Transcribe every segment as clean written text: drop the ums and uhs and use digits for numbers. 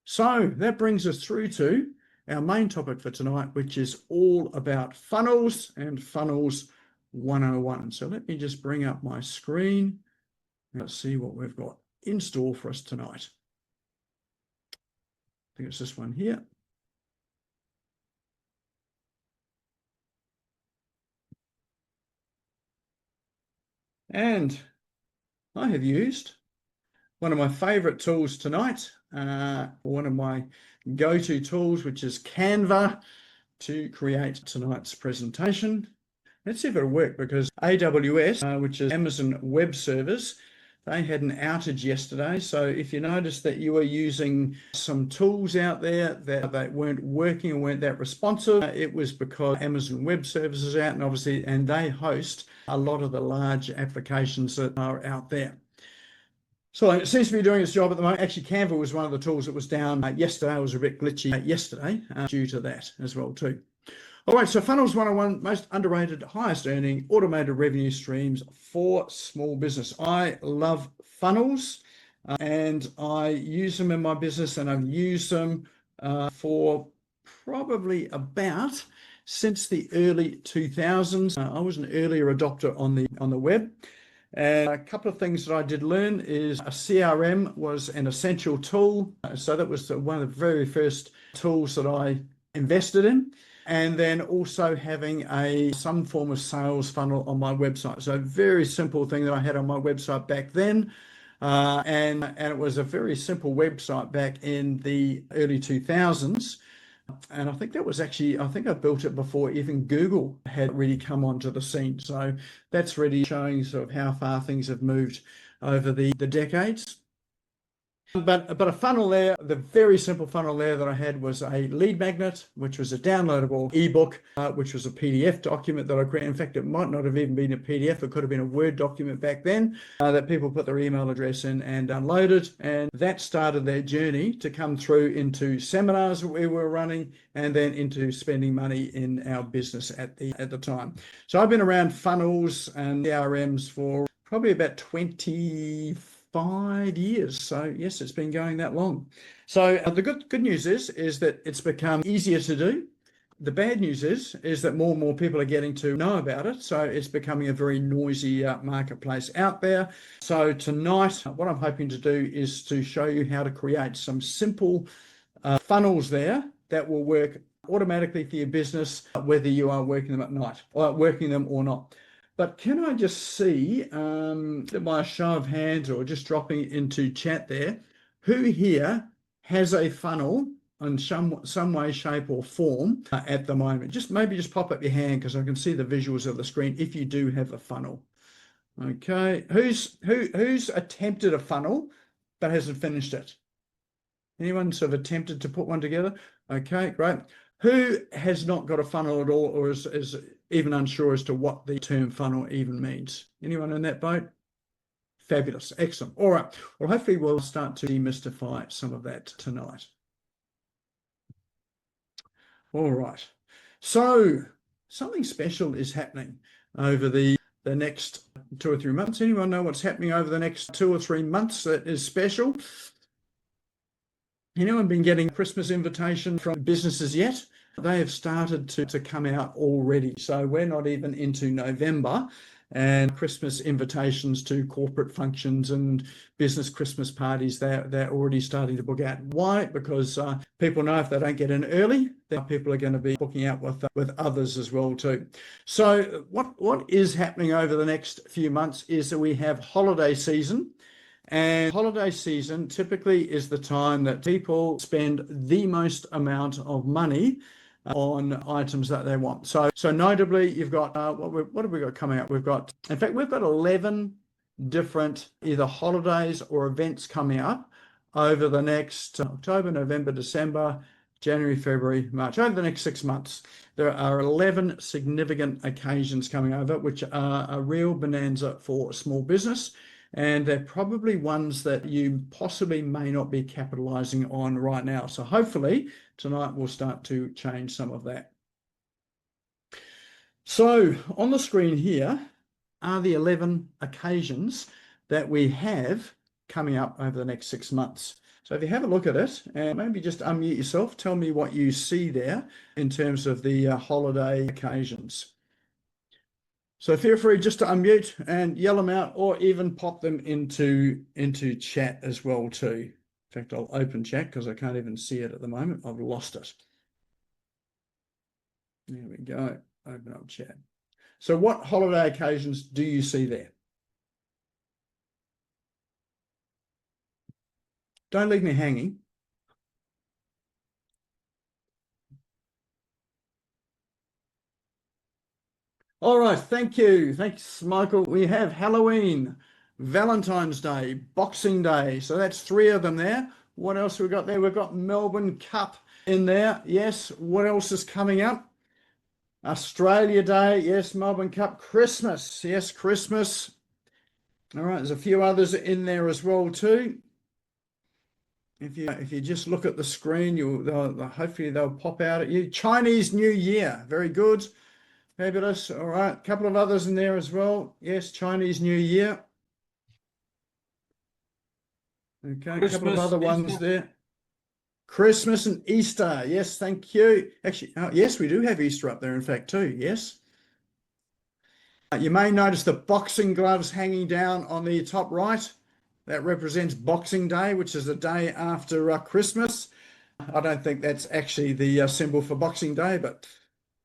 So that brings us through to our main topic for tonight, which is all about funnels and funnels 101. So let me just bring up my screen and let's see what we've got in store for us tonight. I think it's this one here. And I have used one of my favorite tools tonight, one of my go-to tools, which is Canva, to create tonight's presentation. Let's see if it'll work, because AWS, which is Amazon Web Services, they had an outage yesterday. So if you notice that you were using some tools out there that they weren't working or weren't that responsive, it was because Amazon Web Services is out, and obviously, and they host a lot of the large applications that are out there. So it seems to be doing its job at the moment. Actually, Canva was one of the tools that was down yesterday. It was a bit glitchy yesterday due to that as well too. All right, so Funnels 101, most underrated, highest earning, automated revenue streams for small business. I love funnels and I use them in my business, and I've used them for probably about since the early 2000s. I was an earlier adopter on the web. And a couple of things that I did learn is a CRM was an essential tool. So that was one of the very first tools that I invested in. And then also having some form of sales funnel on my website. So a very simple thing that I had on my website back then. And it was a very simple website back in the early 2000s. And I think that was actually, I think I built it before even Google had really come onto the scene. So that's really showing sort of how far things have moved over the decades. But a funnel there, the very simple funnel there that I had was a lead magnet, which was a downloadable ebook, which was a PDF document that I created. In fact, it might not have even been a PDF. It could have been a Word document back then that people put their email address in and downloaded. And that started their journey to come through into seminars that we were running, and then into spending money in our business at the time. So I've been around funnels and CRMs for probably about 25 years. So yes, it's been going that long. So the good news is that it's become easier to do. The bad news is that more and more people are getting to know about it. So it's becoming a very noisy marketplace out there. So tonight, what I'm hoping to do is to show you how to create some simple funnels there that will work automatically for your business, whether you are working them at night or working them or not. But can I just see, by a show of hands or just dropping into chat there, who here has a funnel in some way, shape or form at the moment? Maybe just pop up your hand, because I can see the visuals of the screen if you do have a funnel. Okay, who's attempted a funnel but hasn't finished it? Anyone sort of attempted to put one together? Okay, great. Who has not got a funnel at all, or is even unsure as to what the term funnel even means? Anyone in that boat? Fabulous. Excellent. All right. Well, hopefully we'll start to demystify some of that tonight. All right. So something special is happening over the next 2 or 3 months. Anyone know what's happening over the next 2 or 3 months that is special? Anyone been getting Christmas invitation from businesses yet? They have started to come out already. So we're not even into November, and Christmas invitations to corporate functions and business Christmas parties, they're already starting to book out. Why? Because people know if they don't get in early, then people are going to be booking out with others as well too. So what is happening over the next few months is that we have holiday season. And holiday season typically is the time that people spend the most amount of money on items that they want. So notably, you've got, what have we got coming up? We've got 11 different either holidays or events coming up over the next October, November, December, January, February, March, over the next 6 months. There are 11 significant occasions coming over, which are a real bonanza for small business. And they're probably ones that you possibly may not be capitalizing on right now. So hopefully tonight we'll start to change some of that. So on the screen here are the 11 occasions that we have coming up over the next 6 months. So if you have a look at it and maybe just unmute yourself, tell me what you see there in terms of the holiday occasions. So feel free just to unmute and yell them out, or even pop them into chat as well too. In fact, I'll open chat because I can't even see it at the moment. I've lost it. There we go. Open up chat. So what holiday occasions do you see there? Don't leave me hanging. All right, thank you. Thanks, Michael. We have Halloween, Valentine's Day, Boxing Day. So that's 3 of them there. What else we got there? We've got Melbourne Cup in there. Yes. What else is coming up? Australia Day. Yes. Melbourne Cup. Christmas. Yes, Christmas. All right. There's a few others in there as well too. If you just look at the screen, hopefully they'll pop out at you. Chinese New Year. Very good. Fabulous. All right. A couple of others in there as well. Yes, Chinese New Year. Okay, a couple of other ones there. Christmas and Easter. Yes, thank you. Actually, yes, we do have Easter up there, in fact, too. Yes. You may notice the boxing gloves hanging down on the top right. That represents Boxing Day, which is the day after Christmas. I don't think that's actually the symbol for Boxing Day, but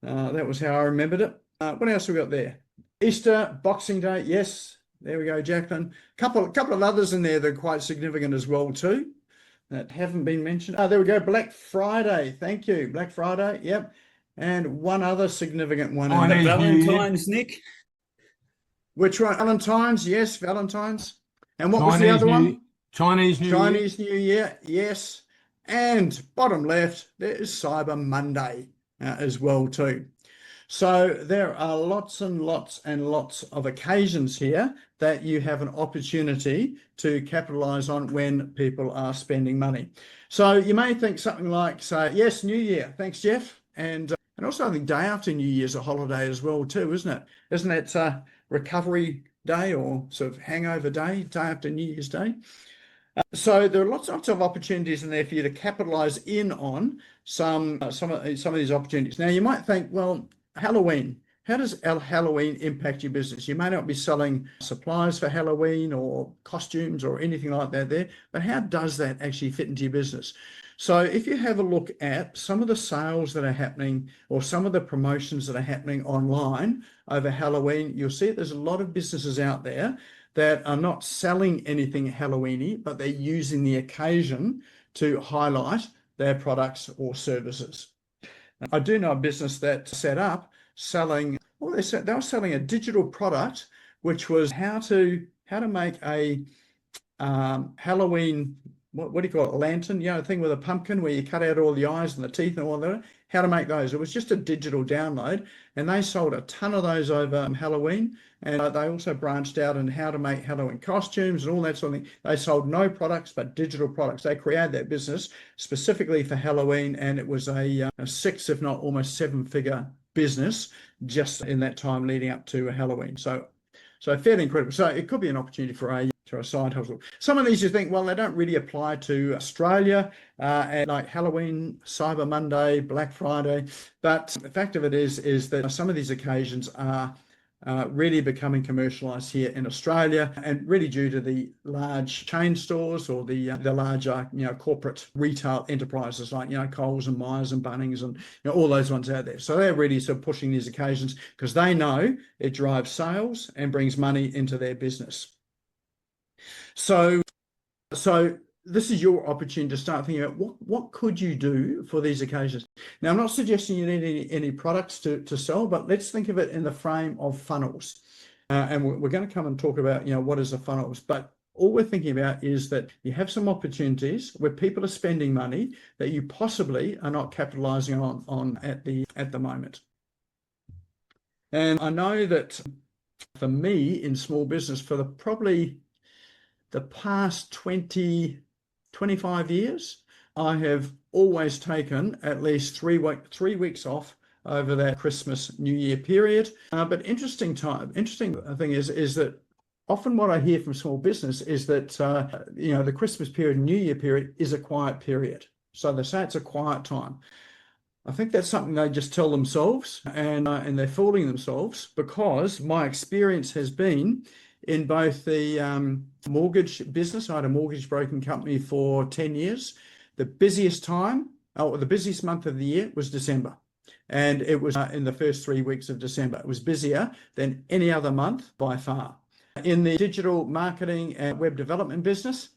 that was how I remembered it. What else have we got there? Easter, Boxing Day. Yes, there we go, Jacqueline. Couple of others in there that are quite significant as well too, that haven't been mentioned. There we go, Black Friday. Thank you, Black Friday. Yep, and one other significant one. Valentine's, Nick. Which one? Valentine's. Yes, Valentine's. And what was the other one? Chinese New Year. Yes. And bottom left, there is Cyber Monday as well too. So there are lots and lots and lots of occasions here that you have an opportunity to capitalize on when people are spending money. So you may think something like, say, yes, New Year. Thanks, Jeff. And also I think day after New Year's a holiday as well too, isn't it? Isn't it recovery day or sort of hangover day after New Year's Day? So there are lots of opportunities in there for you to capitalize in on some of these opportunities. Now you might think, well, Halloween. How does Halloween impact your business? You may not be selling supplies for Halloween or costumes or anything like that there, but how does that actually fit into your business? So if you have a look at some of the sales that are happening or some of the promotions that are happening online over Halloween, you'll see there's a lot of businesses out there that are not selling anything Halloweeny, but they're using the occasion to highlight their products or services. I do know a business that set up selling, well, they were selling a digital product, which was how to make a Halloween, what do you call it, lantern, a thing with a pumpkin where you cut out all the eyes and the teeth and all that, how to make those. It was just a digital download, and they sold a ton of those over Halloween, and they also branched out on how to make Halloween costumes and all that sort of thing. They sold no products but digital products. They created that business specifically for Halloween, and it was a 6, if not almost 7-figure business just in that time leading up to Halloween. So fairly incredible. So it could be an opportunity for a side hustle. Some of these you think, well, they don't really apply to Australia, and like Halloween, Cyber Monday, Black Friday. But the fact of it is that some of these occasions are really becoming commercialised here in Australia, and really due to the large chain stores or the larger corporate retail enterprises like Coles and Myers and Bunnings and all those ones out there. So they're really sort of pushing these occasions because they know it drives sales and brings money into their business. So this is your opportunity to start thinking about what could you do for these occasions. Now, I'm not suggesting you need any products to sell, but let's think of it in the frame of funnels. And we're going to come and talk about what is a funnels. But all we're thinking about is that you have some opportunities where people are spending money that you possibly are not capitalizing on at the moment. And I know that for me in small business, for probably the past 20, 25 years, I have always taken at least 3 weeks off over that Christmas New Year period. But interesting thing is that often what I hear from small business is that, the Christmas period, New Year period is a quiet period. So they say it's a quiet time. I think that's something they just tell themselves, and they're fooling themselves, because my experience has been in both the mortgage business. I had a mortgage broking company for 10 years. The busiest month of the year was December. And it was in the first 3 weeks of December. It was busier than any other month by far. In the digital marketing and web development business,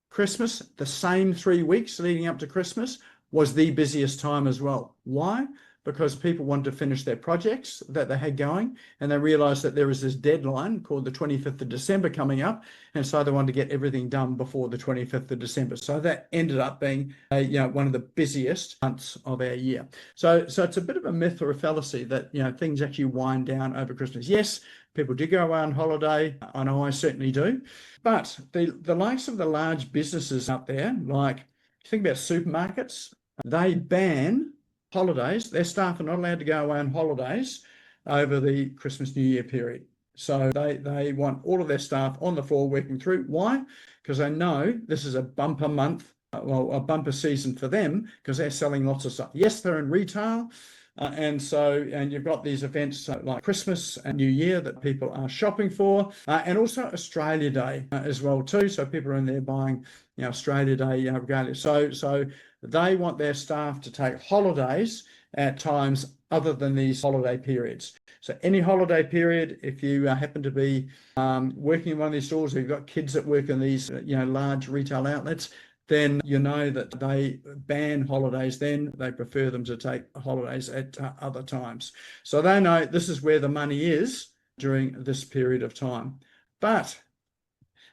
Christmas, the same 3 weeks leading up to Christmas, was the busiest time as well. Why? Because people wanted to finish their projects that they had going, and they realized that there was this deadline called the 25th of December coming up, and so they wanted to get everything done before the 25th of December. So that ended up being one of the busiest months of our year. So it's a bit of a myth or a fallacy that things actually wind down over Christmas. Yes, people do go away on holiday. I know I certainly do. But the likes of the large businesses out there, like think about supermarkets, they ban holidays. Their staff are not allowed to go away on holidays over the Christmas New Year period. So they want all of their staff on the floor working through. Why? Because they know this is a bumper month, a bumper season for them, because they're selling lots of stuff. Yes, they're in retail. And you've got these events like Christmas and New Year that people are shopping for, and also Australia Day as well too. So people are in there buying, Australia Day regardless. So they want their staff to take holidays at times other than these holiday periods. So any holiday period, if you happen to be working in one of these stores, or you've got kids that work in these large retail outlets, then you know that they ban holidays then. They prefer them to take holidays at other times. So they know this is where the money is during this period of time. But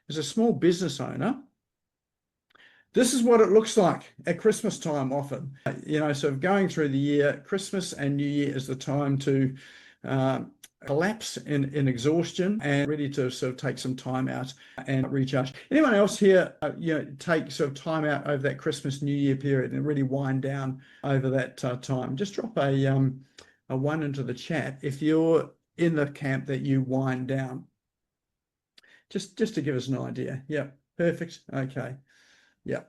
as a small business owner, this is what it looks like at Christmas time often. So going through the year, Christmas and New Year is the time to collapse in exhaustion and ready to sort of take some time out and recharge. Anyone else here, take sort of time out over that Christmas New Year period and really wind down over that time? Just drop a 1 into the chat if you're in the camp that you wind down. Just to give us an idea. Yeah, perfect. Okay. Yeah.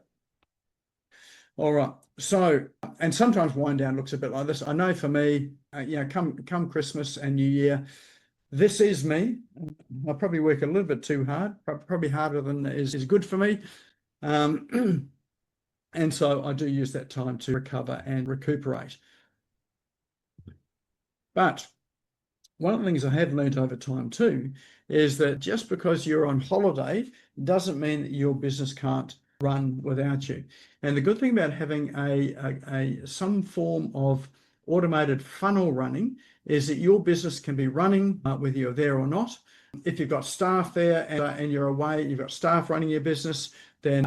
All right. So, and sometimes wind down looks a bit like this. I know for me, come Christmas and New Year, this is me. I probably work a little bit too hard, probably harder than is good for me. And so I do use that time to recover and recuperate. But one of the things I have learned over time too is that just because you're on holiday doesn't mean that your business can't run without you. And the good thing about having some form of automated funnel running is that your business can be running whether you're there or not. If you've got staff there and you're away, you've got staff running your business, then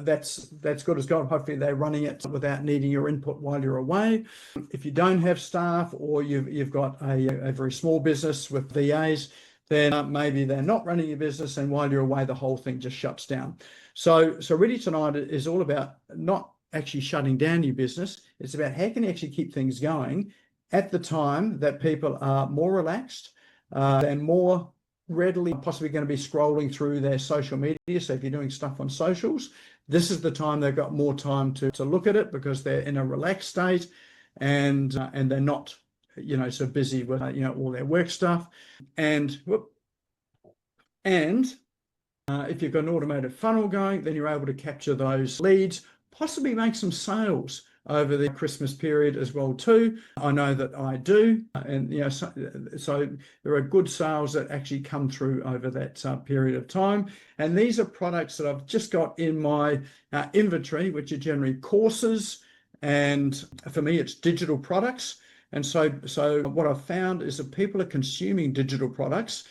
that's good as gold. Hopefully they're running it without needing your input while you're away. If you don't have staff, or you've got a very small business with VAs, then maybe they're not running your business, and while you're away, the whole thing just shuts down. So really tonight is all about not actually shutting down your business. It's about how can you actually keep things going at the time that people are more relaxed, they're more readily possibly going to be scrolling through their social media. So if you're doing stuff on socials, this is the time they've got more time to look at it, because they're in a relaxed state and they're not so busy with all their work stuff. And if you've got an automated funnel going, then you're able to capture those leads, possibly make some sales over the Christmas period as well too. I know that I do, and so there are good sales that actually come through over that period of time. And these are products that I've just got in my inventory, which are generally courses, and for me it's digital products. And so what I've found is that people are consuming digital products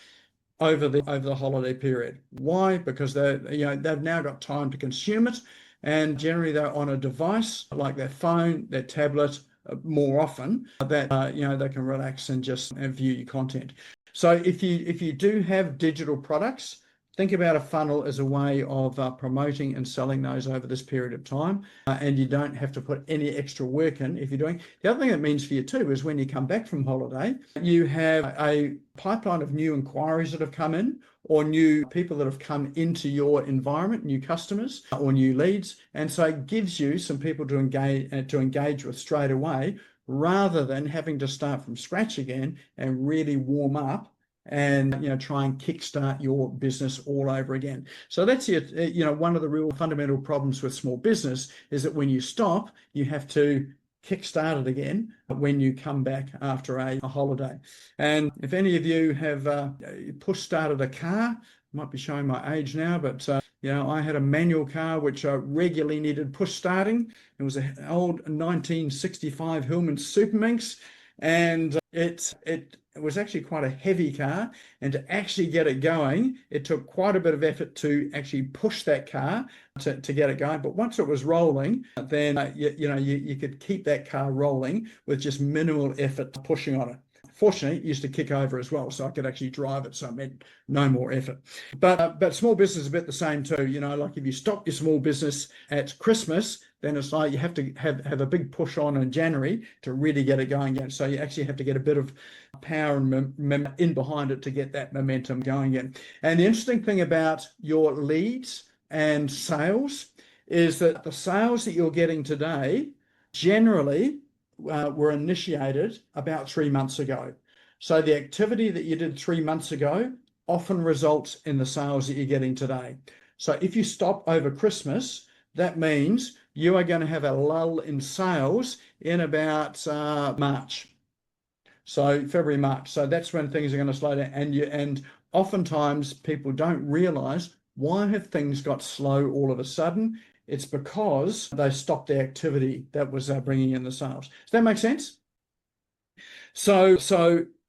over the holiday period. Why? Because they've now got time to consume it, and generally they're on a device like their phone, their tablet, more often that they can relax and just view your content. So if you do have digital products, Think about a funnel as a way of promoting and selling those over this period of time, and you don't have to put any extra work in if you're doing. The other thing it means for you too is when you come back from holiday, you have a pipeline of new inquiries that have come in, or new people that have come into your environment, new customers or new leads, and so it gives you some people to engage with straight away, rather than having to start from scratch again and really warm up and try and kickstart your business all over again. So that's it. One of the real fundamental problems with small business is that when you stop, you have to kickstart it again when you come back after a holiday. And if any of you have push started a car, I might be showing my age now, but I had a manual car which regularly needed push starting. It was an old 1965 Hillman Superminx, and it was actually quite a heavy car, and to actually get it going, it took quite a bit of effort to actually push that car to get it going. But once it was rolling, then you could keep that car rolling with just minimal effort pushing on it. Fortunately, it used to kick over as well, so I could actually drive it, so it meant no more effort. But small business is a bit the same too. Like if you stop your small business at Christmas, then it's like you have to have a big push on in January to really get it going again. So you actually have to get a bit of power and in behind it to get that momentum going again. And the interesting thing about your leads and sales is that the sales that you're getting today generally were initiated about 3 months ago. So the activity that you did 3 months ago often results in the sales that you're getting today. So if you stop over Christmas, that means you are going to have a lull in sales in about March. So February, March. So that's when things are going to slow down. And oftentimes people don't realize, why have things got slow all of a sudden? It's because they stopped the activity that was bringing in the sales. Does that make sense? So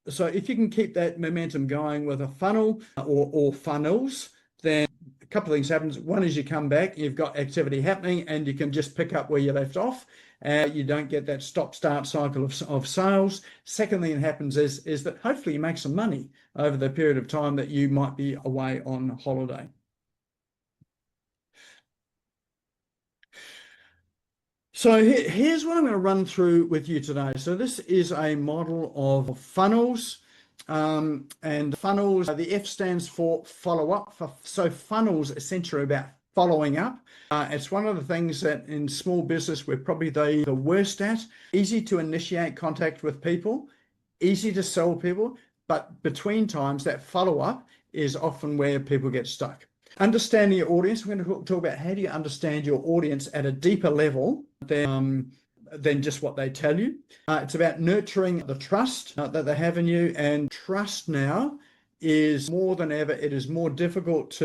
if you can keep that momentum going with a funnel or funnels, then a couple of things happens. One is you come back, you've got activity happening, and you can just pick up where you left off. You don't get that stop-start cycle of sales. Second thing that happens is that hopefully you make some money over the period of time that you might be away on holiday. So here's what I'm going to run through with you today. So this is a model of funnels, and funnels, the F stands for follow up. So funnels essentially are about following up. It's one of the things that in small business we're probably the worst at. Easy to initiate contact with people, easy to sell people, but between times that follow up is often where people get stuck. Understanding your audience. We're going to talk about how do you understand your audience at a deeper level than just what they tell you. It's about nurturing the trust that they have in you, and trust now is more than ever. It is more difficult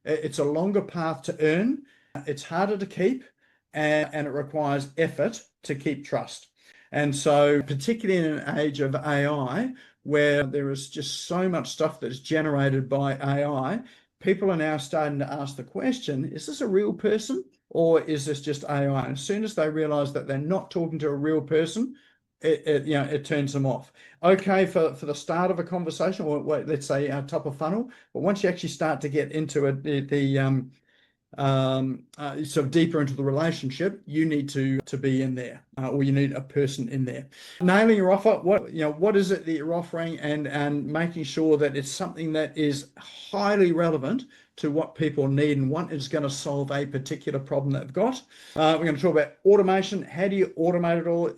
it's a longer path to earn. It's harder to keep, and it requires effort to keep trust. And so particularly in an age of AI, where there is just so much stuff that's generated by AI, people are now starting to ask the question, is this a real person or is this just AI? And as soon as they realize that they're not talking to a real person, it turns them off. Okay, for the start of a conversation, or let's say top of funnel, but once you actually start to get into it, sort of deeper into the relationship, you need to be in there, or you need a person in there. Nailing your offer, what is it that you're offering, and making sure that it's something that is highly relevant to what people need and what is going to solve a particular problem they've got. We're going to talk about automation. How do you automate it all?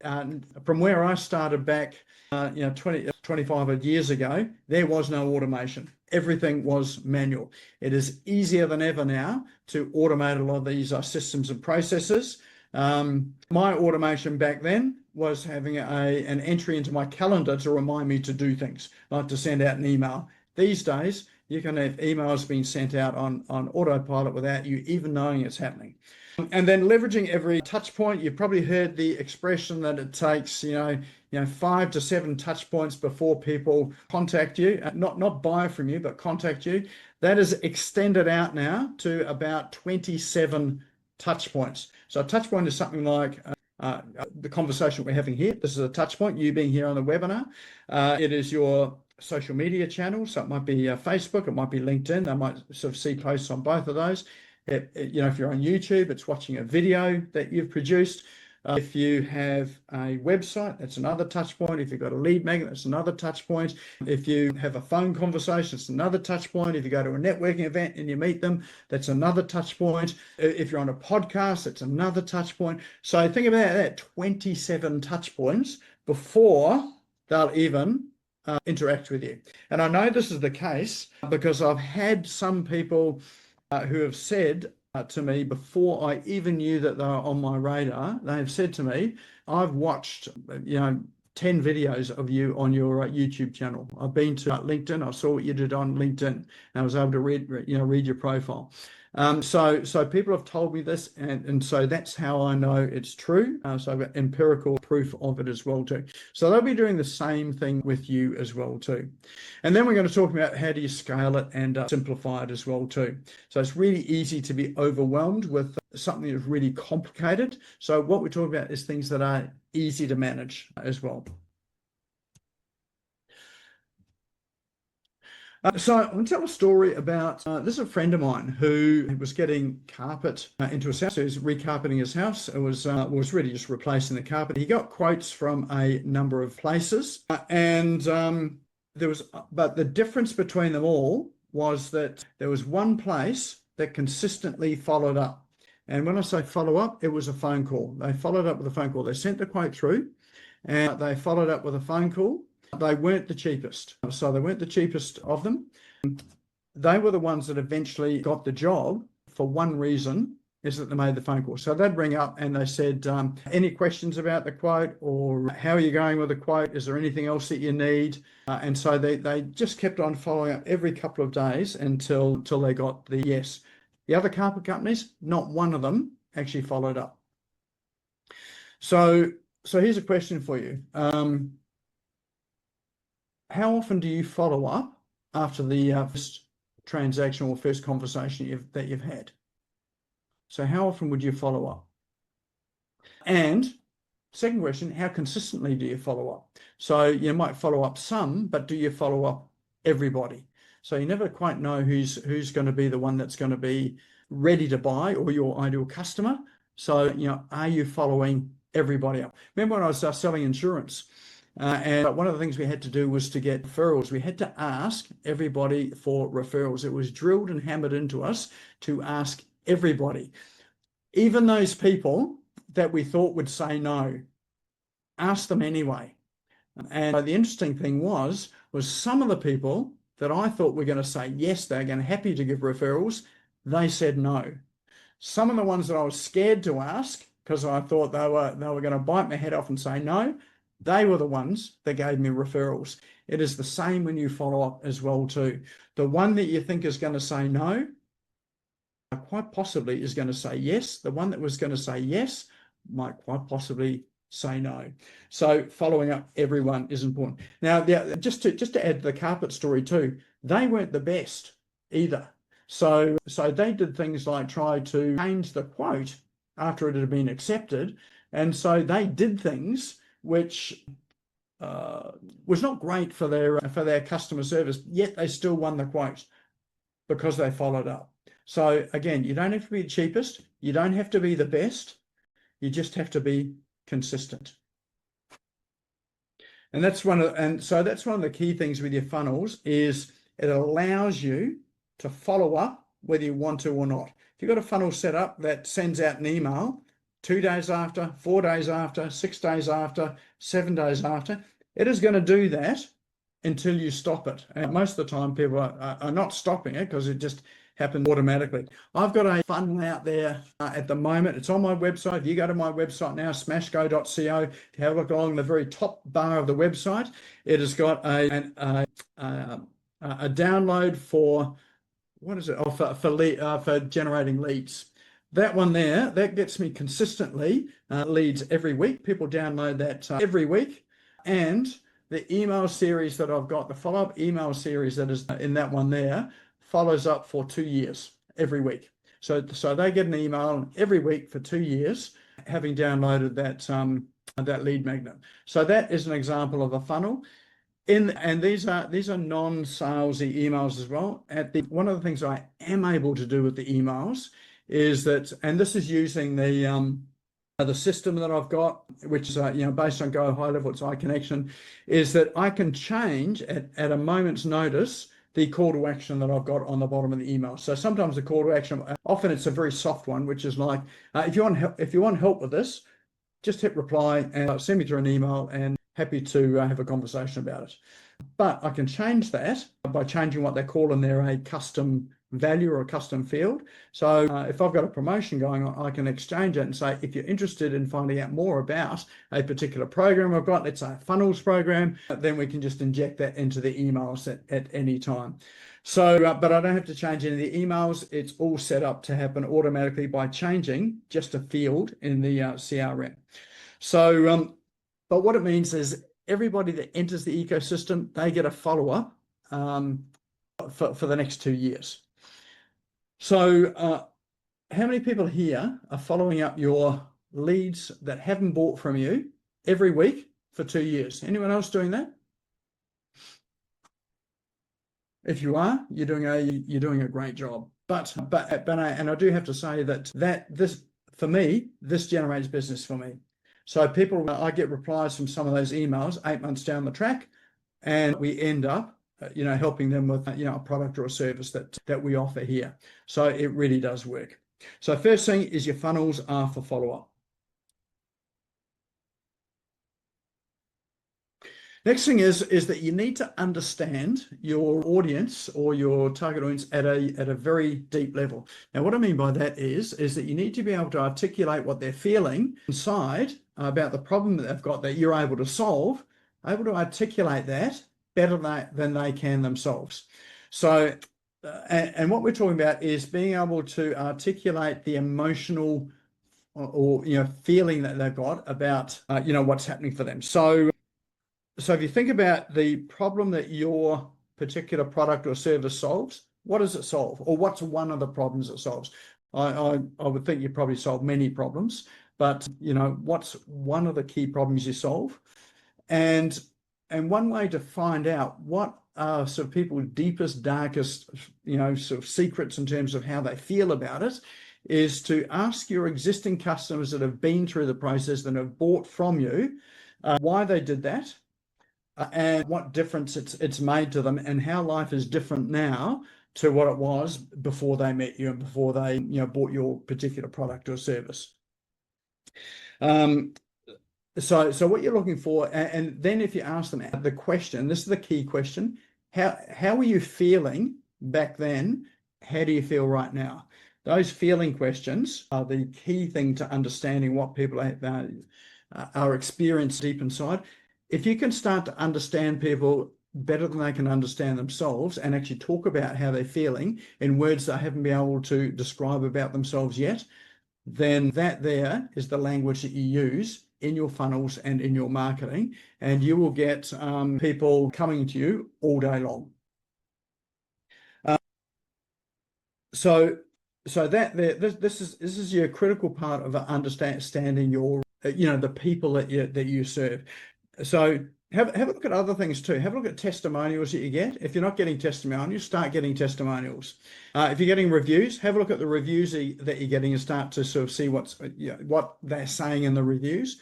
From where I started back 25 odd years ago, there was no automation. Everything was manual. It is easier than ever now to automate a lot of these systems and processes. My automation back then was having an entry into my calendar to remind me to do things, like to send out an email. These days, you can have emails being sent out on autopilot without you even knowing it's happening. And then leveraging every touch point. You've probably heard the expression that it takes, 5 to 7 touch points before people contact you, not buy from you, but contact you. That is extended out now to about 27 touch points. So a touch point is something like the conversation we're having here. This is a touch point, you being here on the webinar. It is your social media channels. So it might be Facebook, it might be LinkedIn. They might sort of see posts on both of those. If you're on YouTube, it's watching a video that you've produced. If you have a website, that's another touch point. If you've got a lead magnet, that's another touch point. If you have a phone conversation, it's another touch point. If you go to a networking event and you meet them, that's another touch point. If you're on a podcast, it's another touch point. So think about that, 27 touch points before they'll even interact with you. And I know this is the case because I've had some people who have said to me before I even knew that they were on my radar, they have said to me, I've watched 10 videos of you on your YouTube channel. I've been to LinkedIn. I saw what you did on LinkedIn, and I was able to read your profile. So people have told me this, and so that's how I know it's true. So I've got empirical proof of it as well too. So they'll be doing the same thing with you as well too. And then we're going to talk about how do you scale it and simplify it as well too. So it's really easy to be overwhelmed with something that's really complicated. So what we're talking about is things that are easy to manage as well. So I'm going to tell a story about this is a friend of mine who was getting carpet into his house. He was recarpeting his house. It was really just replacing the carpet. He got quotes from a number of places, but the difference between them all was that there was one place that consistently followed up. And when I say follow up, it was a phone call. They followed up with a phone call. They sent the quote through, and they followed up with a phone call. They weren't the cheapest. So they weren't the cheapest of them. They were the ones that eventually got the job for one reason, is that they made the phone call. So they'd ring up and they said, any questions about the quote, or how are you going with the quote? Is there anything else that you need? And so they just kept on following up every couple of days until they got the yes. The other carpet companies, not one of them actually followed up. So here's a question for you. How often do you follow up after the first transaction or first conversation that you've had? So how often would you follow up? And second question, how consistently do you follow up? So you might follow up some, but do you follow up everybody? So you never quite know who's going to be the one that's going to be ready to buy, or your ideal customer. So, are you following everybody up? Remember when I was selling insurance? And one of the things we had to do was to get referrals. We had to ask everybody for referrals. It was drilled and hammered into us to ask everybody, even those people that we thought would say no, ask them anyway. And the interesting thing was some of the people that I thought were going to say yes, they're going to happy to give referrals, they said no. Some of the ones that I was scared to ask because I thought they were going to bite my head off and say no, they were the ones that gave me referrals. It is the same when you follow up as well too. The one that you think is going to say no, quite possibly is going to say yes. The one that was going to say yes might quite possibly say no. So following up everyone is important. Now, just to add to the carpet story too, they weren't the best either. So they did things like try to change the quote after it had been accepted. And so they did things which was not great for their customer service, yet they still won the quote because they followed up. So again, you don't have to be the cheapest, you don't have to be the best, you just have to be consistent. And that's one of the key things with your funnels is it allows you to follow up whether you want to or not. If you've got a funnel set up that sends out an email 2 days after, 4 days after, 6 days after, 7 days after, it is going to do that until you stop it. And most of the time people are not stopping it because it just happens automatically. I've got a funnel out there at the moment. It's on my website. If you go to my website now, smashgo.co, if you have a look along the very top bar of the website, it has got a download for, what is it? Oh, for generating leads. That one there, that gets me consistently leads every week. People download that every week. And the email series that I've got, the follow-up email series that is in that one there, follows up for 2 years every week. So they get an email every week for 2 years, having downloaded that lead magnet. So that is an example of a funnel. And these are non-salesy emails as well. One of the things I am able to do with the emails is that, and this is using the system that I've got, which is based on Go High Level, it's iConnection, is that I can change at a moment's notice the call to action that I've got on the bottom of the email. So sometimes the call to action, often it's a very soft one, which is like, if you want help with this, just hit reply and send me through an email, and happy to have a conversation about it. But I can change that by changing what they call in there a custom value or a custom field. So if I've got a promotion going on, I can exchange it and say, if you're interested in finding out more about a particular program I've got, let's say a funnels program, then we can just inject that into the emails at any time. So, but I don't have to change any of the emails. It's all set up to happen automatically by changing just a field in the CRM. So, but what it means is everybody that enters the ecosystem, they get a follow-up for the next 2 years. So how many people here are following up your leads that haven't bought from you every week for 2 years? Anyone else doing that? If you are, you're doing a great job. But I do have to say that this, for me, this generates business for me. So people, I get replies from some of those emails 8 months down the track, and we end up helping them with a product or a service that we offer here. So it really does work. So first thing is your funnels are for follow-up. Next thing is that you need to understand your audience or your target audience at a very deep level. Now, what I mean by that is that you need to be able to articulate what they're feeling inside about the problem that they've got that you're able to solve, able to articulate that better than they can themselves. So, and what we're talking about is being able to articulate the emotional or feeling that they've got about what's happening for them. So if you think about the problem that your particular product or service solves, what does it solve? Or what's one of the problems it solves? I would think you probably solve many problems, but what's one of the key problems you solve? And one way to find out what are sort of people's deepest, darkest, sort of secrets in terms of how they feel about it is to ask your existing customers that have been through the process, that have bought from you, why they did that, and what difference it's made to them, and how life is different now to what it was before they met you and before they bought your particular product or service. So what you're looking for, and then if you ask them the question, this is the key question: how were you feeling back then? How do you feel right now? Those feeling questions are the key thing to understanding what people are experiencing deep inside. If you can start to understand people better than they can understand themselves and actually talk about how they're feeling in words they haven't been able to describe about themselves yet, then that there is the language that you use in your funnels and in your marketing, and you will get people coming to you all day long. So this is your critical part of understanding your the people that you serve. So have a look at other things too. Have a look at testimonials that you get. If you're not getting testimonials, start getting testimonials. If you're getting reviews, have a look at the reviews that you're getting and start to sort of see what they're saying in the reviews.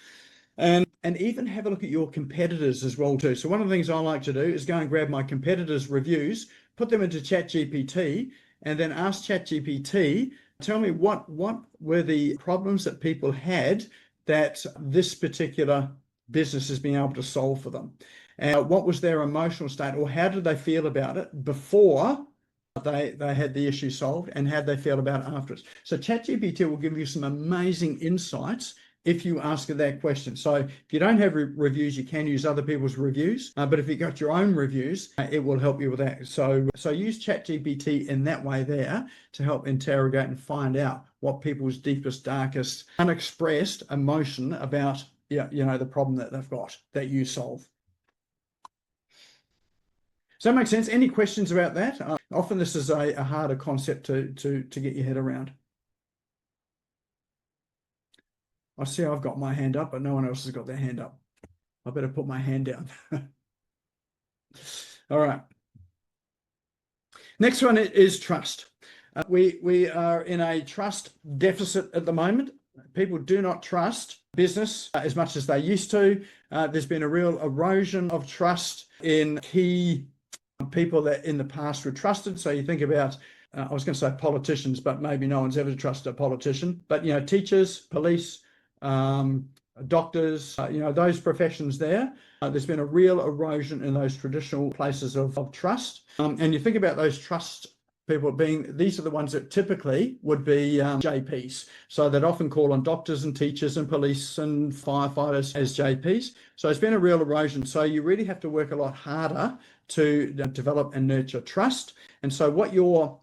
And even have a look at your competitors as well too. So one of the things I like to do is go and grab my competitors' reviews, put them into ChatGPT, and then ask ChatGPT, tell me what were the problems that people had that this particular business has been able to solve for them, and what was their emotional state, or how did they feel about it before they had the issue solved, and how they feel about it afterwards. So ChatGPT will give you some amazing insights if you ask it that question. So if you don't have reviews, you can use other people's reviews, but if you've got your own reviews, it will help you with that. So use ChatGPT in that way there to help interrogate and find out what people's deepest, darkest, unexpressed emotion about the problem that they've got that you solve. Does that make sense? Any questions about that? Often this is a harder concept to get your head around. I see I've got my hand up, but no one else has got their hand up. I better put my hand down. All right. Next one is trust. We are in a trust deficit at the moment. People do not trust business as much as they used to. There's been a real erosion of trust in key people that in the past were trusted. So you think about, I was going to say politicians, but maybe no one's ever trusted a politician. But, teachers, police, doctors, those professions there. There's been a real erosion in those traditional places of trust. And you think about those trust people these are the ones that typically would be JPs. So they'd often call on doctors and teachers and police and firefighters as JPs. So it's been a real erosion. So you really have to work a lot harder to develop and nurture trust. And so what your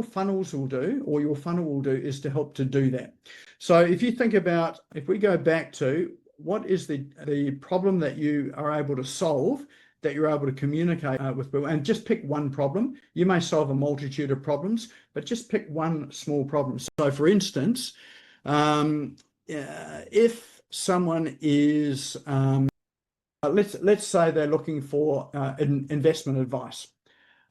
funnels will do, or your funnel will do, is to help to do that. So if you think about, if we go back to what is the problem that you are able to solve, that you're able to communicate with people, and just pick one problem. You may solve a multitude of problems, but just pick one small problem. So for instance, if someone is, let's say they're looking for investment advice.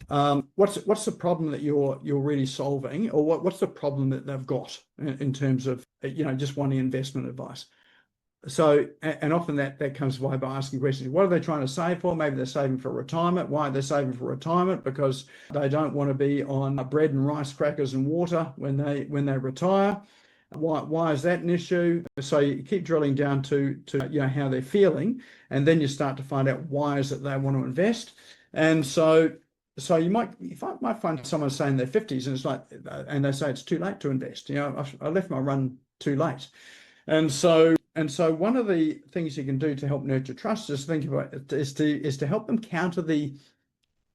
What's the problem that you're really solving, or what's the problem that they've got in terms of just wanting investment advice? So, and often that comes by asking questions. What are they trying to save for? Maybe they're saving for retirement. Why are they saving for retirement? Because they don't want to be on bread and rice, crackers and water when they retire. Why is that an issue? So you keep drilling down to how they're feeling, and then you start to find out why is it they want to invest. And so you might find someone saying they're 50s and it's like, and they say it's too late to invest. I left my run too late. And so one of the things you can do to help nurture trust is to help them counter the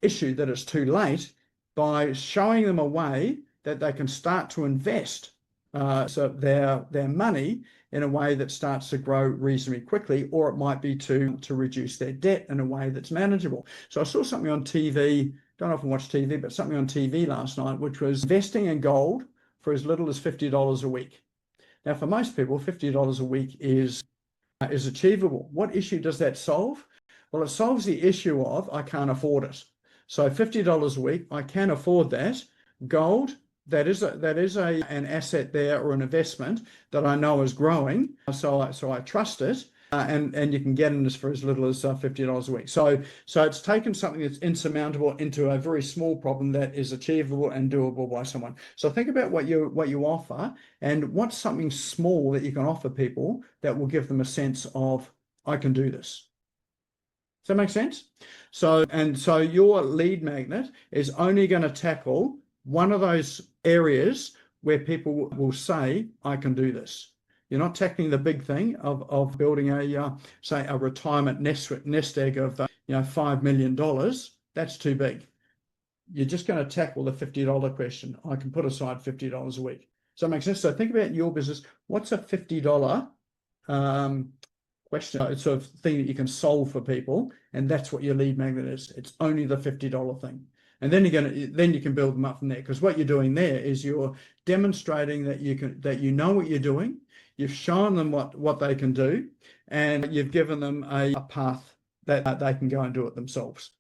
issue that it's too late by showing them a way that they can start to invest so their money in a way that starts to grow reasonably quickly, or it might be to reduce their debt in a way that's manageable. So I saw something on TV, don't often watch TV, but something on TV last night, which was investing in gold for as little as $50 a week. Now, for most people, $50 a week is achievable. What issue does that solve? Well, it solves the issue of I can't afford it. So $50 a week, I can afford that. Gold, that is an asset there, or an investment that I know is growing. So I trust it. And you can get in this for as little as $50 a week. So it's taken something that's insurmountable into a very small problem that is achievable and doable by someone. So think about what you offer, and what's something small that you can offer people that will give them a sense of, I can do this. Does that make sense? So your lead magnet is only going to tackle one of those areas where people will say, I can do this. You're not tackling the big thing of building say a retirement nest egg of $5 million. That's too big. You're just going to tackle the $50 question. I can put aside $50 a week. Does that make sense? So think about your business. What's a $50 question? It's sort of thing that you can solve for people, and that's what your lead magnet is. It's only the $50 thing. And then you can build them up from there, because what you're doing there is you're demonstrating that you know what you're doing. You've shown them what they can do, and you've given them a path that they can go and do it themselves.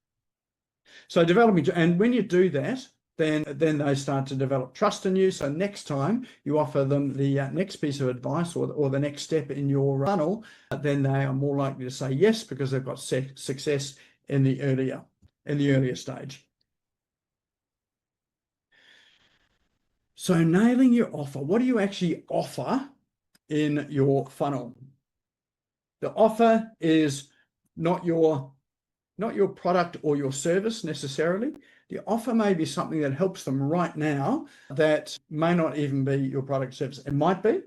So developing, and when you do that, then they start to develop trust in you. So next time you offer them the next piece of advice or the next step in your funnel, then they are more likely to say yes, because they've got success in the earlier stage. So nailing your offer. What do you actually offer in your funnel? The offer is not your product or your service necessarily. The offer may be something that helps them right now that may not even be your product or service. It might be,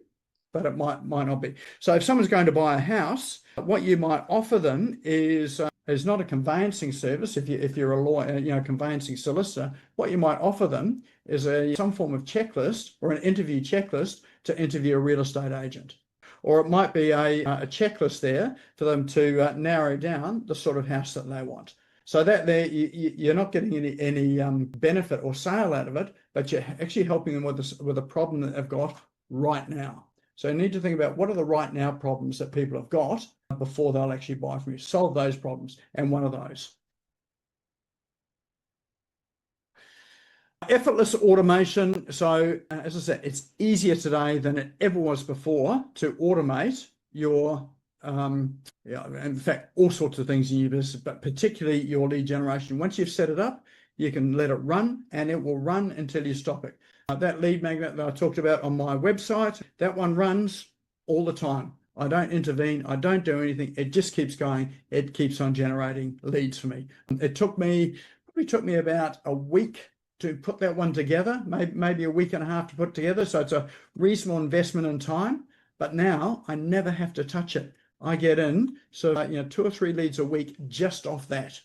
but it might not be. So if someone's going to buy a house, what you might offer them is not a conveyancing service. If you're a lawyer, conveyancing solicitor, what you might offer them is some form of checklist or an interview checklist to interview a real estate agent. Or it might be a checklist there for them to narrow down the sort of house that they want. So that you're not getting any benefit or sale out of it, but you're actually helping them with a problem that they've got right now. So you need to think about what are the right now problems that people have got before they'll actually buy from you. Solve those problems, and one of those. Effortless automation. So as I said, it's easier today than it ever was before to automate your, in fact, all sorts of things in your business, but particularly your lead generation. Once you've set it up, you can let it run, and it will run until you stop it. That lead magnet that I talked about on my website, that one runs all the time. I don't intervene. I don't do anything. It just keeps going. It keeps on generating leads for me. It probably took me about a week to put that one together, maybe a week and a half to put together. So it's a reasonable investment in time, but now I never have to touch it. I get in, so 2 or 3 leads a week just off that.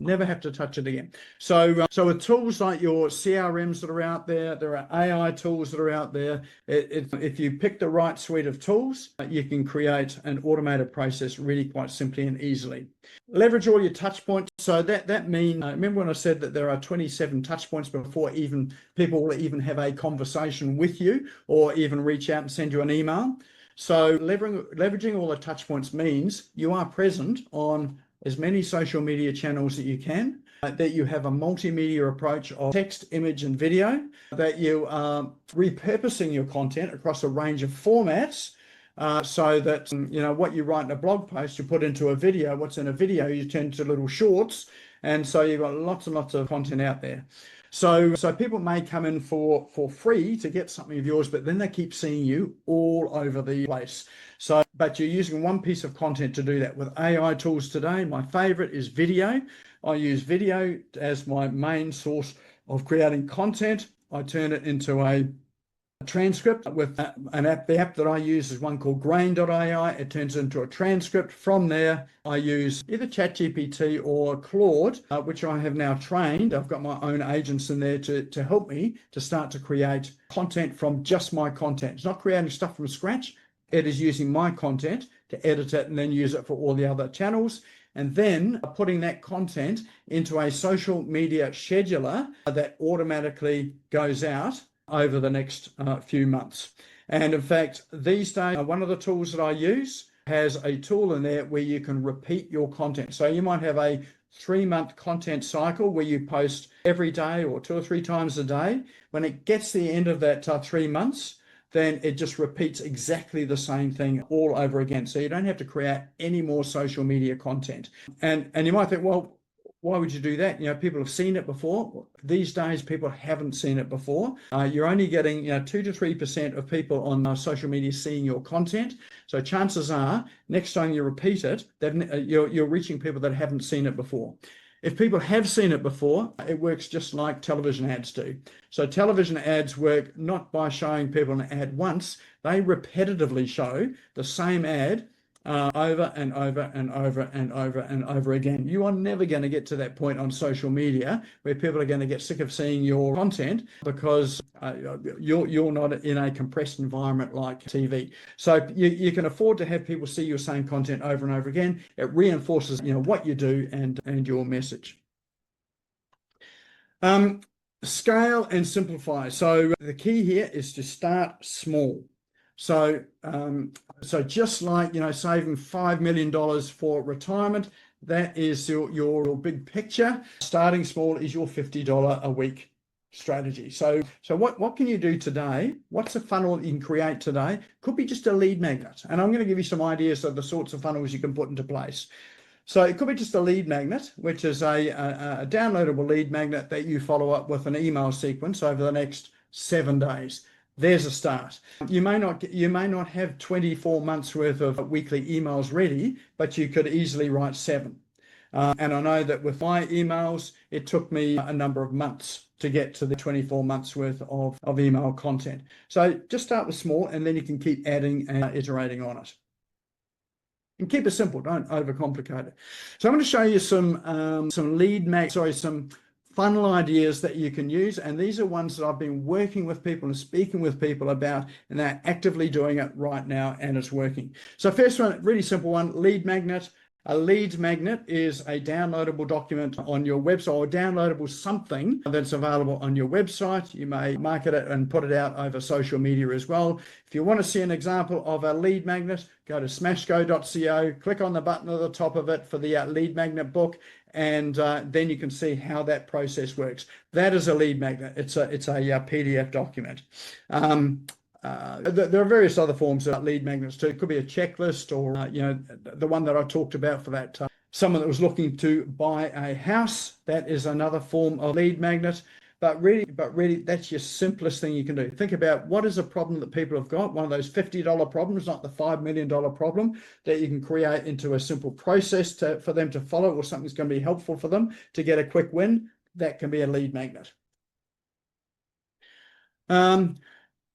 Never have to touch it again. So with tools like your CRMs that are out there, there are AI tools that are out there. If you pick the right suite of tools, you can create an automated process really quite simply and easily. Leverage all your touch points. So that means, remember when I said that there are 27 touch points before even people will even have a conversation with you or even reach out and send you an email. So leveraging all the touch points means you are present on as many social media channels that you can, that you have a multimedia approach of text, image, and video, that you are repurposing your content across a range of formats, so that what you write in a blog post you put into a video, what's in a video you turn into little shorts, and so you've got lots and lots of content out there. So people may come in for free to get something of yours, but then they keep seeing you all over the place. So, but you're using one piece of content to do that. With AI tools today, my favorite is video. I use video as my main source of creating content. I turn it into a transcript with an app. The app that I use is one called grain.ai. It turns into a transcript. From there, I use either ChatGPT or Claude, which I have now trained. I've got my own agents in there to help me to start to create content from just my content. It's not creating stuff from scratch. It is using my content to edit it and then use it for all the other channels, and then putting that content into a social media scheduler that automatically goes out over the next few months. And in fact, these days, one of the tools that I use has a tool in there where you can repeat your content. So you might have a 3-month content cycle where you post every day or 2 or 3 times a day. When it gets to the end of that 3 months, then it just repeats exactly the same thing all over again. So you don't have to create any more social media content. And you might think, well, why would you do that? People have seen it before. These days, people haven't seen it before. You're only getting 2 to 3% of people on social media seeing your content. So chances are, next time you repeat it, you're reaching people that haven't seen it before. If people have seen it before, it works just like television ads do. So television ads work not by showing people an ad once, they repetitively show the same ad over and over and over and over and over again. You are never going to get to that point on social media where people are going to get sick of seeing your content because you're not in a compressed environment like TV. So you can afford to have people see your same content over and over again. It reinforces what you do and your message. Scale and simplify. So the key here is to start small. So just like saving $5 million for retirement, that is your big picture. Starting small is your $50 a week strategy. So what can you do today? What's a funnel that you can create today? Could be just a lead magnet, and I'm going to give you some ideas of the sorts of funnels you can put into place. So it could be just a lead magnet, which is a downloadable lead magnet that you follow up with an email sequence over the next 7 days. There's a start. You may not have 24 months worth of weekly emails ready, but you could easily write 7. And I know that with my emails, it took me a number of months to get to the 24 months worth of email content. So just start with small, and then you can keep adding and iterating on it. And keep it simple, don't overcomplicate it. So I'm going to show you some funnel ideas that you can use, and these are ones that I've been working with people and speaking with people about, and they're actively doing it right now, and it's working. So first one, really simple one, lead magnet. A lead magnet is a downloadable document on your website, or downloadable something that's available on your website. You may market it and put it out over social media as well. If you want to see an example of a lead magnet, go to smashgo.co, click on the button at the top of it for the lead magnet book, and then you can see how that process works. That is a lead magnet. It's a PDF document. There are various other forms of lead magnets too. It could be a checklist, or the one that I talked about for that someone that was looking to buy a house. That is another form of lead magnet. But really, that's your simplest thing you can do. Think about what is a problem that people have got, one of those $50 problems, not the $5 million problem, that you can create into a simple process for them to follow, or something's going to be helpful for them to get a quick win. That can be a lead magnet.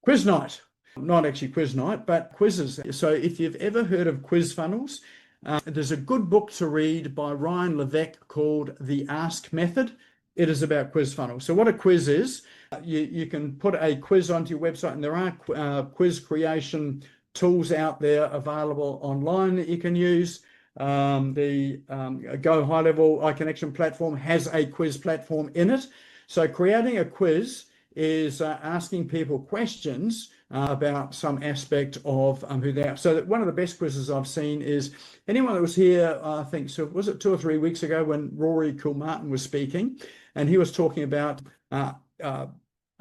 Quiz night. Not actually quiz night, but quizzes. So if you've ever heard of quiz funnels, there's a good book to read by Ryan Levesque called The AEST Method. It is about quiz funnels. So what a quiz is, you can put a quiz onto your website, and there are quiz creation tools out there available online that you can use. The Go High Level iConnection platform has a quiz platform in it. So creating a quiz is asking people questions about some aspect of who they are. So one of the best quizzes I've seen is anyone that was here, I think, so was it 2 or 3 weeks ago when Rory Kilmartin was speaking, and he was talking about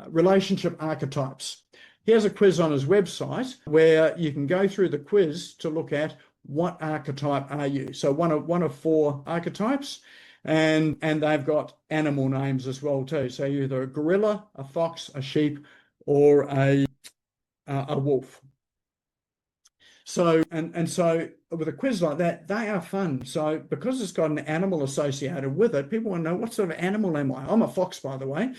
relationship archetypes. He has a quiz on his website where you can go through the quiz to look at what archetype are you. So one of 4 archetypes. And they've got animal names as well too. So you're either a gorilla, a fox, a sheep, or a wolf. So so with a quiz like that, they are fun. So because it's got an animal associated with it, people want to know, what sort of animal am I? I'm a fox, by the way,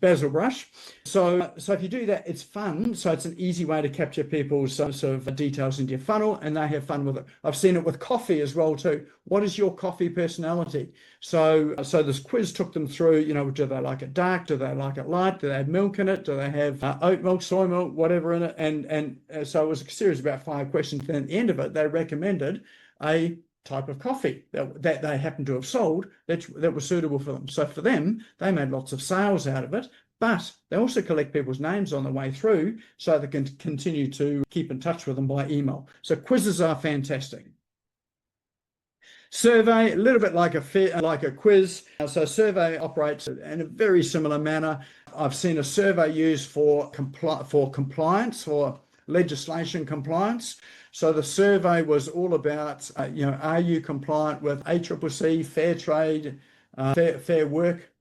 Basil Brush. So if you do that, it's fun. So it's an easy way to capture people's sort of details into your funnel, and they have fun with it. I've seen it with coffee as well too. What is your coffee personality? So this quiz took them through, do they like it dark? Do they like it light? Do they have milk in it? Do they have oat milk, soy milk, whatever in it? And so it was a series of about 5 questions. And at the end of it, they recommended a type of coffee that they happened to have sold that was suitable for them. So for them, they made lots of sales out of it, but they also collect people's names on the way through so they can continue to keep in touch with them by email. So quizzes are fantastic. Survey, a little bit like a quiz. So survey operates in a very similar manner. I've seen a survey used for compliance, for legislation compliance. So the survey was all about, are you compliant with ACCC, fair trade, fair work,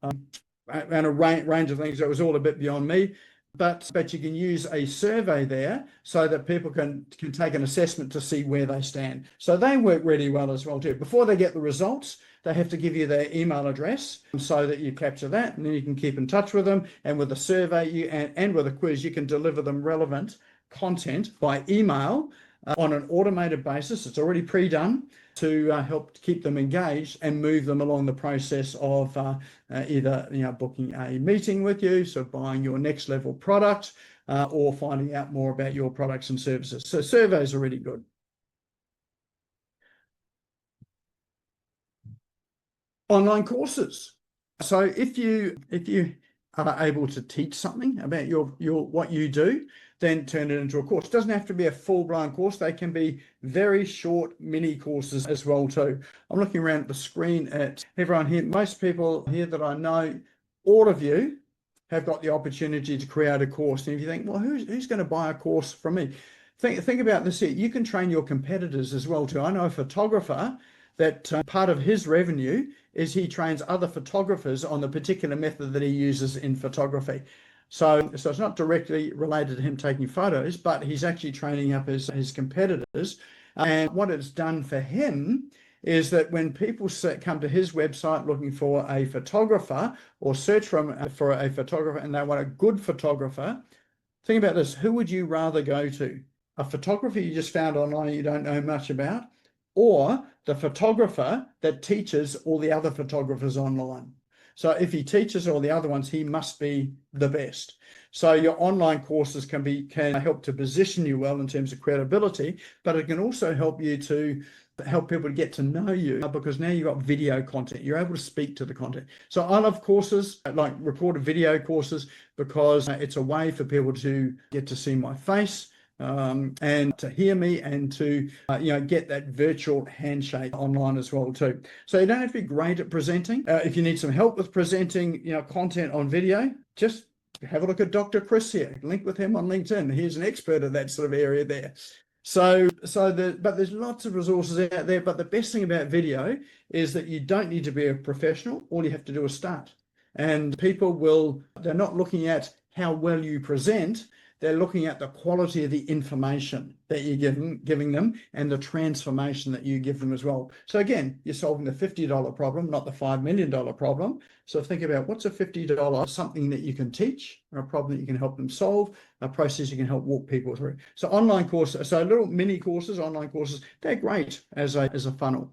and a range of things that was all a bit beyond me. But you can use a survey there so that people can take an assessment to see where they stand. So they work really well as well too. Before they get the results, they have to give you their email address so that you capture that, and then you can keep in touch with them. And with the survey and with a quiz, you can deliver them relevant content by email on an automated basis. It's already pre-done to help keep them engaged and move them along the process of either booking a meeting with you, so buying your next level product, or finding out more about your products and services. So surveys are really good. Online courses. So if you are able to teach something about your what you do, then turn it into a course. It doesn't have to be a full-blown course. They can be very short mini courses as well too. I'm looking around at the screen at everyone here. Most people here that I know, all of you have got the opportunity to create a course. And if you think, well, who's going to buy a course from me? Think about this here. You can train your competitors as well too. I know a photographer that part of his revenue is he trains other photographers on the particular method that he uses in photography. So it's not directly related to him taking photos, but he's actually training up his competitors. And what it's done for him is that when people come to his website looking for a photographer or search for a photographer and they want a good photographer, think about this. Who would you rather go to? A photographer you just found online you don't know much about, or the photographer that teaches all the other photographers online? So if he teaches all the other ones, he must be the best. So your online courses can help to position you well in terms of credibility, but it can also help you to help people to get to know you, because now you've got video content. You're able to speak to the content. So I love courses, like recorded video courses, because it's a way for people to get to see my face, and to hear me, and to get that virtual handshake online as well too. So you don't have to be great at presenting. If you need some help with presenting content on video, just have a look at Dr. Chris here. Link with him on LinkedIn. He's an expert in that sort of area there. But there's lots of resources out there. But the best thing about video is that you don't need to be a professional. All you have to do is start. And they're not looking at how well you present. They're looking at the quality of the information that you're giving them, and the transformation that you give them as well. So again, you're solving the $50 problem, not the $5 million problem. So think about, what's a $50, something that you can teach, or a problem that you can help them solve, a process you can help walk people through. So online courses, so little mini courses, online courses, they're great as a funnel.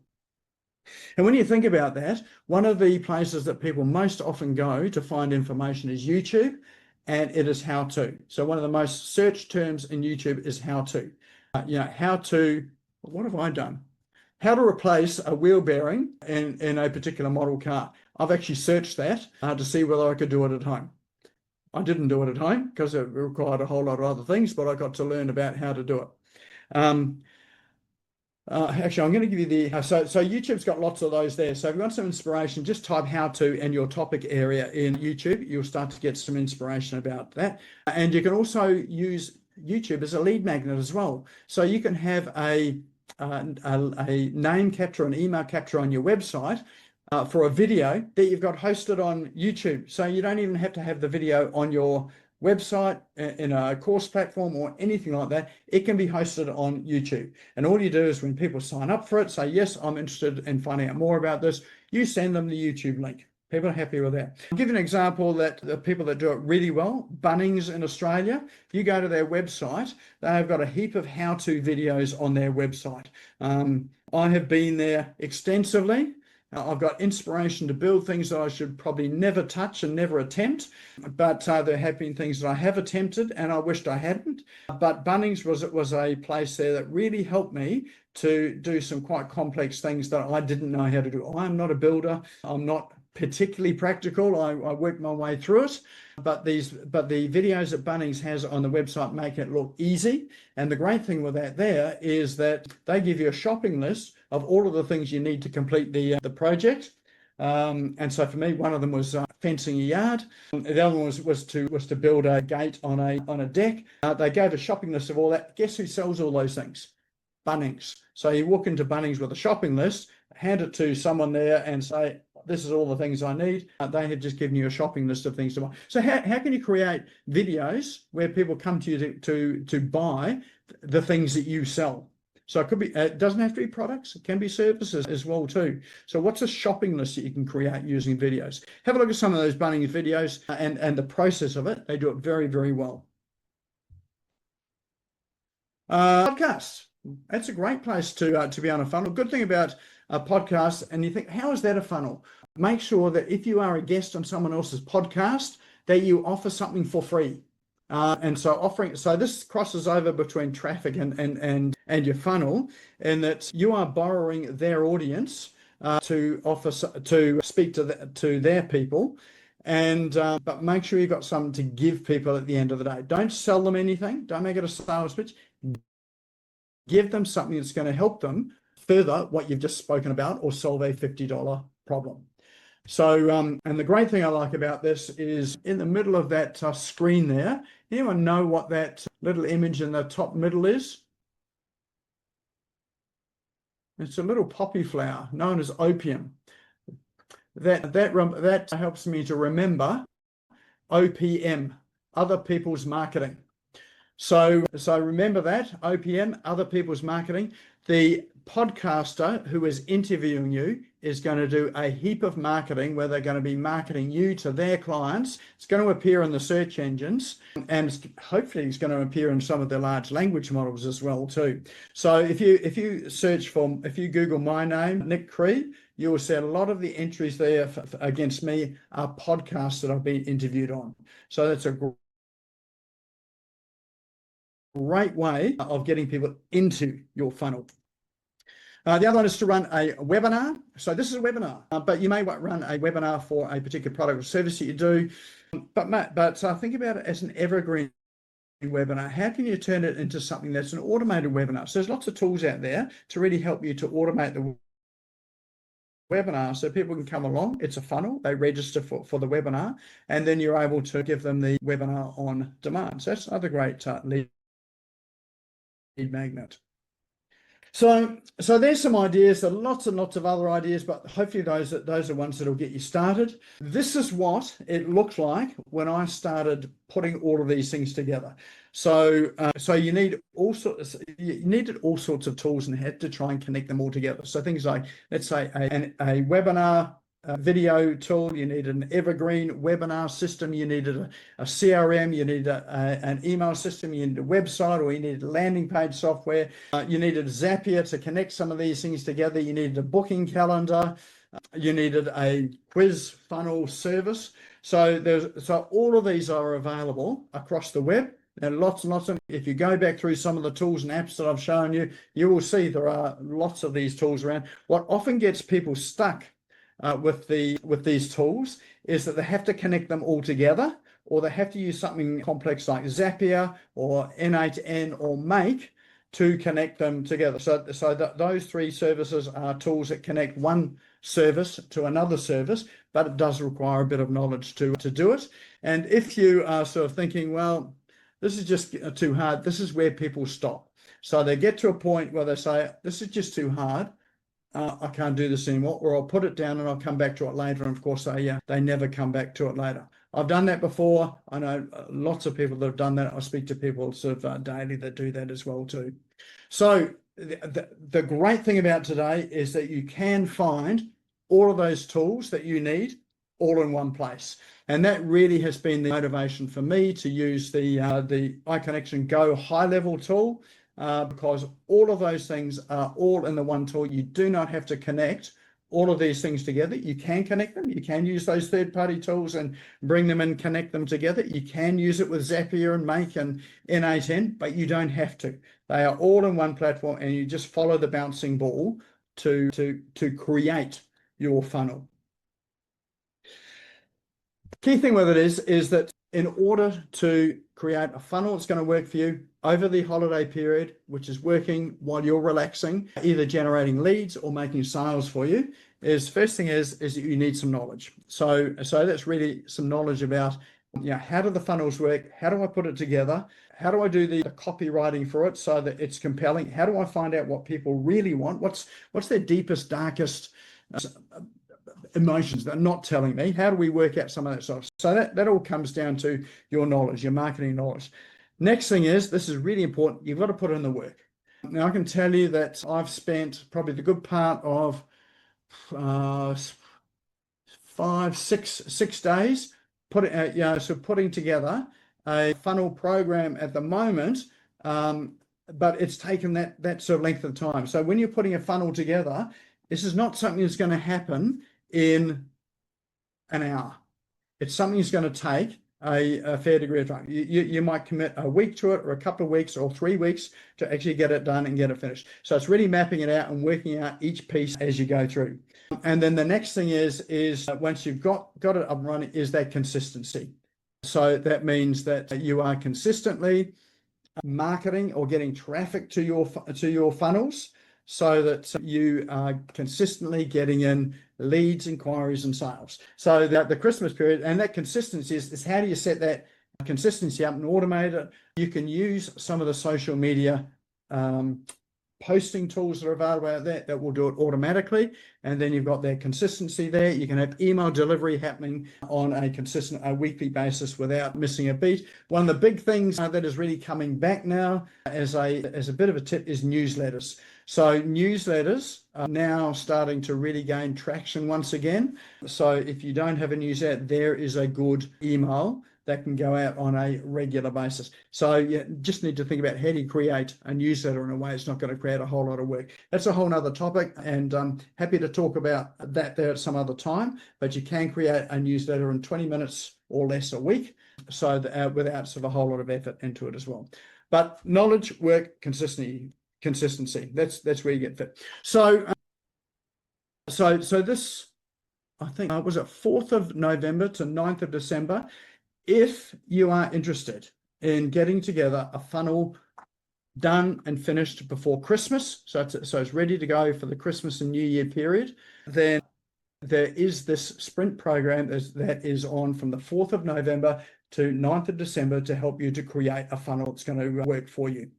And when you think about that, one of the places that people most often go to find information is YouTube. And it is how to. So one of the most searched terms in YouTube is how to. How to, what have I done? How to replace a wheel bearing in a particular model car. I've actually searched that to see whether I could do it at home. I didn't do it at home because it required a whole lot of other things, but I got to learn about how to do it. Actually, I'm going to give you so YouTube's got lots of those there. So if you want some inspiration, just type how to and your topic area in YouTube. You'll start to get some inspiration about that. And you can also use YouTube as a lead magnet as well. So you can have a name capture, an email capture on your website for a video that you've got hosted on YouTube. So you don't even have to have the video on your website, in a course platform, or anything like that. It can be hosted on YouTube. And all you do is, when people sign up for it, say, yes, I'm interested in finding out more about this, you send them the YouTube link. People are happy with that. I'll give you an example that the people that do it really well, Bunnings in Australia, if you go to their website, they've got a heap of how-to videos on their website. I have been there extensively. I've got inspiration to build things that I should probably never touch and never attempt, but there have been things that I have attempted and I wished I hadn't. But Bunnings was a place there that really helped me to do some quite complex things that I didn't know how to do. I'm not a builder. I'm not particularly practical. I worked my way through it, but the videos that Bunnings has on the website make it look easy. And the great thing with that there is that they give you a shopping list of all of the things you need to complete the project. And so for me, one of them was fencing a yard. The other one was to build a gate on a deck. They gave a shopping list of all that. Guess who sells all those things? Bunnings. So you walk into Bunnings with a shopping list, hand it to someone there and say, this is all the things I need. They have just given you a shopping list of things to buy. So how can you create videos where people come to you to buy the things that you sell? So it could be, it doesn't have to be products, it can be services as well too. So what's a shopping list that you can create using videos? Have a look at some of those Bunnings videos and the process of it. They do it very, very well. Podcasts. That's a great place to be on a funnel. Good thing about a podcast, and you think, how is that a funnel? Make sure that if you are a guest on someone else's podcast, that you offer something for free. And so this crosses over between traffic and your funnel, in that you are borrowing their audience to speak to their people, and but make sure you've got something to give people at the end of the day. Don't sell them anything. Don't make it a sales pitch. Give them something that's going to help them further what you've just spoken about, or solve a $50 problem. So, and the great thing I like about this is, in the middle of that screen there, anyone know what that little image in the top middle is? It's a little poppy flower known as opium. That helps me to remember OPM, other people's marketing. So remember that, OPM, other people's marketing. The podcaster who is interviewing you is going to do a heap of marketing, where they're going to be marketing you to their clients. It's going to appear in the search engines, and hopefully it's going to appear in some of the large language models as well too. So if you Google my name, Nik Cree, you will see a lot of the entries there against me are podcasts that I've been interviewed on. So that's a great way of getting people into your funnel. The other one is to run a webinar. So this is a webinar, but you may run a webinar for a particular product or service that you do. But think about it as an evergreen webinar. How can you turn it into something that's an automated webinar? So there's lots of tools out there to really help you to automate the webinar so people can come along. It's a funnel. They register for the webinar, and then you're able to give them the webinar on demand. So that's another great lead magnet. So there's some ideas. There are lots and lots of other ideas, but hopefully those are ones that will get you started. This is what it looked like when I started putting all of these things together. So you needed all sorts of tools and had to try and connect them all together. So things like, let's say, a webinar video tool, you needed an evergreen webinar system, you needed a CRM, you needed an email system, you needed a website, or you needed landing page software, you needed Zapier to connect some of these things together, you needed a booking calendar, you needed a quiz funnel service. So all of these are available across the web. And lots and lots of, if you go back through some of the tools and apps that I've shown you, you will see there are lots of these tools around. What often gets people stuck with these tools is that they have to connect them all together, or they have to use something complex like Zapier or N8N or Make to connect them together. So those three services are tools that connect one service to another service, but it does require a bit of knowledge to do it. And if you are sort of thinking, well, this is just too hard, this is where people stop. So they get to a point where they say, this is just too hard. I can't do this anymore, or I'll put it down and I'll come back to it later. And of course, they never come back to it later. I've done that before. I know lots of people that have done that. I speak to people sort of daily that do that as well too. So the great thing about today is that you can find all of those tools that you need all in one place. And that really has been the motivation for me to use the iConnection Go high level tool. Because all of those things are all in the one tool. You do not have to connect all of these things together. You can connect them. You can use those third-party tools and bring them and connect them together. You can use it with Zapier and Make and N8N, but you don't have to. They are all in one platform, and you just follow the bouncing ball to create your funnel. Key thing with it is that in order to create a funnel that's going to work for you over the holiday period, which is working while you're relaxing, either generating leads or making sales for you, first thing is that you need some knowledge. So that's really some knowledge about, how do the funnels work? How do I put it together? How do I do the copywriting for it so that it's compelling? How do I find out what people really want? What's their deepest, darkest emotions they're not telling me? How do we work out some of that stuff? So that all comes down to your knowledge, your marketing knowledge. Next thing is, this is really important, you've got to put in the work. Now I can tell you that I've spent probably the good part of 6 days putting together a funnel program at the moment, but it's taken that sort of length of time. So when you're putting a funnel together, this is not something that's going to happen in an hour. It's something that's going to take a fair degree of time. You might commit a week to it, or a couple of weeks, or 3 weeks to actually get it done and get it finished. So it's really mapping it out and working out each piece as you go through. And then the next thing is once you've got it up and running, is that consistency. So that means that you are consistently marketing or getting traffic to your funnels, so that you are consistently getting in leads, inquiries, and sales. So that the Christmas period, and that consistency is how do you set that consistency up and automate it? You can use some of the social media posting tools that are available out there that will do it automatically, and then you've got that consistency there. You can have email delivery happening on a consistent weekly basis without missing a beat. One of the big things that is really coming back now as a bit of a tip is newsletters. So newsletters are now starting to really gain traction once again. So if you don't have a newsletter, there is a good email that can go out on a regular basis. So you just need to think about how do you create a newsletter in a way it's not going to create a whole lot of work. That's a whole nother topic, and I'm happy to talk about that there at some other time, but you can create a newsletter in 20 minutes or less a week, so that, without sort of a whole lot of effort into it as well. But knowledge, work, consistency, that's where you get fit. So this, I think, was it 4th of November to 9th of December. If you are interested in getting together a funnel done and finished before Christmas, so it's ready to go for the Christmas and New Year period, then there is this sprint program that is on from the 4th of November to 9th of December to help you to create a funnel that's going to work for you.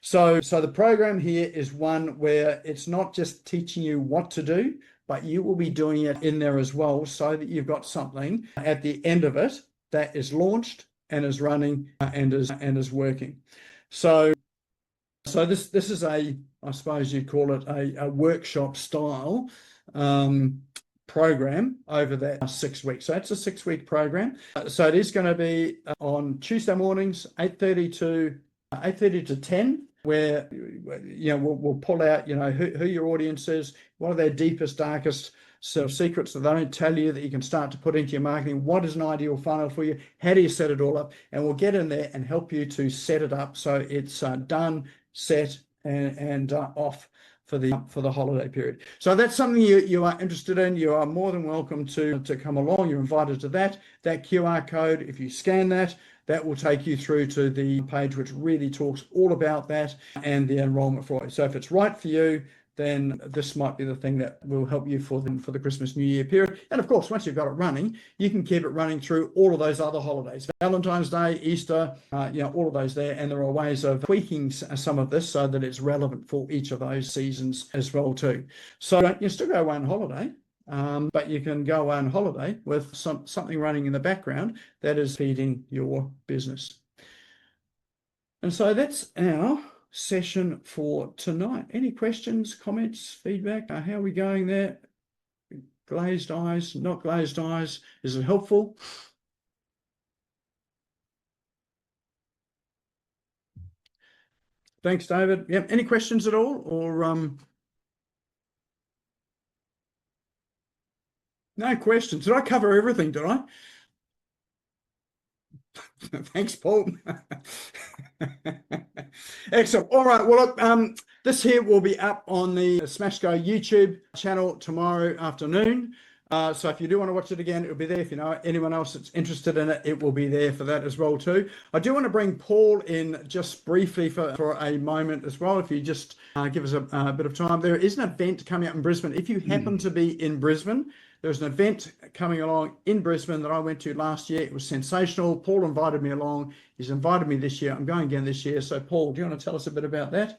So the program here is one where it's not just teaching you what to do, but you will be doing it in there as well, so that you've got something at the end of it that is launched and is running and is working. So this is I suppose you'd call it a workshop style program over that 6 weeks. So it's a 6-week program. So it is going to be on Tuesday mornings, 8:30 to 10, where we'll pull out who your audience is, what are their deepest, darkest sort of secrets that they don't tell you that you can start to put into your marketing. What is an ideal funnel for you? How do you set it all up? And we'll get in there and help you to set it up so it's done, set, and off for the holiday period. So that's something you are interested in. You are more than welcome to come along. You're invited to that QR code. If you scan that will take you through to the page which really talks all about that and the enrollment for it. So if it's right for you, then this might be the thing that will help you for the Christmas New Year period. And of course, once you've got it running, you can keep it running through all of those other holidays, Valentine's Day, Easter, all of those there. And there are ways of tweaking some of this so that it's relevant for each of those seasons as well too. So you still go away on holiday, but you can go away on holiday with something running in the background that is feeding your business. And so that's our session for tonight. Any questions, comments, feedback? How are we going there? Glazed eyes, not glazed eyes? Is it helpful? Thanks, David. Yeah. Any questions at all, or no questions? Did I cover everything? Did I? Thanks, Paul. Excellent. All right. Well, look, this here will be up on the Smash Go YouTube channel tomorrow afternoon. So if you do want to watch it again, it'll be there. If you know anyone else that's interested in it, it will be there for that as well too. I do want to bring Paul in just briefly for a moment as well. If you just give us a bit of time. There is an event coming up in Brisbane. If you happen to be in Brisbane, there's an event coming along in Brisbane that I went to last year. It was sensational. Paul invited me along. He's invited me this year. I'm going again this year. So Paul, do you want to tell us a bit about that?